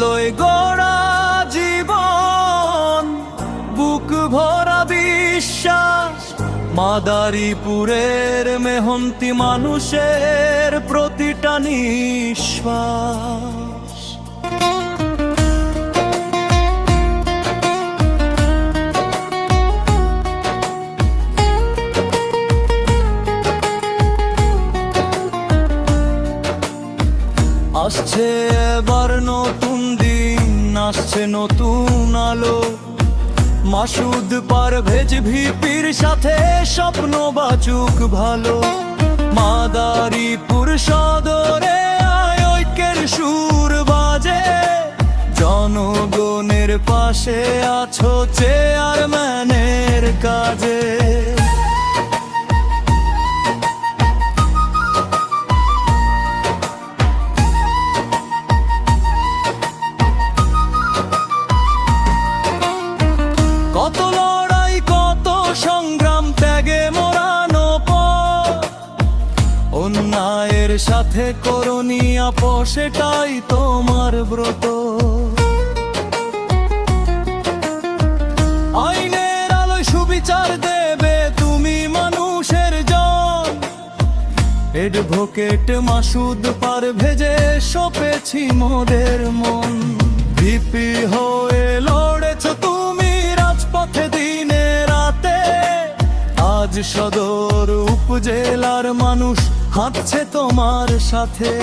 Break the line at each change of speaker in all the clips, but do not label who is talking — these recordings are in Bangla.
আলোয় গড়া জীবন, বুক ভরা বিশ্বাস, মাদারীপুরের মেহনতি মানুষের প্রতিটা নিঃশ্বাস। আসছে এবার নতুন দিন, আসছে নতুন আলো, মাসুদ পারভেজ ভিপির সাথে স্বপ্ন বাঁচুক ভালো। মাদারীপুর সদরে ঐক্যের সুর বাজে, জনগণের পাশে আছো চেয়ারম্যানের কাজে। কত লড়াই কত সংগ্রাম ত্যাগে মোড়ানো পথ, অন্যায়ের সাথে করনি আপোষ, এটাই তোমার ব্রত। আইনের আলোয় সুবিচার দেবে তুমি মানুষের জন, এডভোকেট মাসুদ পারভেজে সপেছি মোদের মন। ভিপি হয়ে লড়েছ তুমি রাজপথে দিনে রাতে, আজ সদর উপজেলার মানুষ হাঁটছে তোমার সাথে।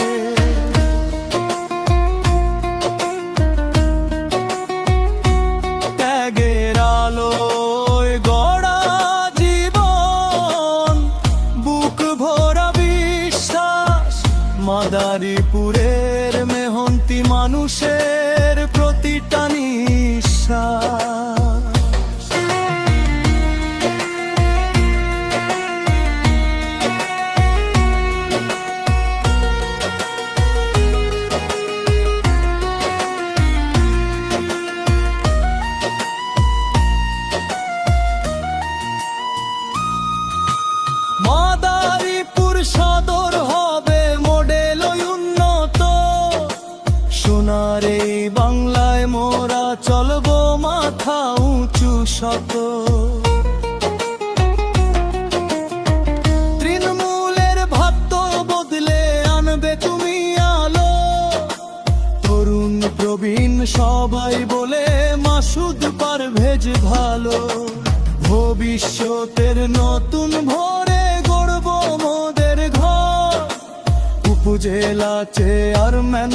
ত্যাগের আলোয় গড়া জীবন, বুক ভরা বিশ্বাস, মাদারীপুরের মেহনতি মানুষের প্রতিটা নিঃশ্বাস। মাদারীপুর সদর হবে মডেল উন্নত, সোনার এই বাংলায় মোরা চলবো মাথা উঁচু শত। তৃণমূলের ভাগ্য বদলে আনবে তুমি আলো, তরুণ প্রবীণ সবাই বলে মাসুদ পারভেজ ভালো। ভবিষ্যতের নতুন ভোরে গড়ব মোদের ঘর, উপজেলা চেয়ারম্যান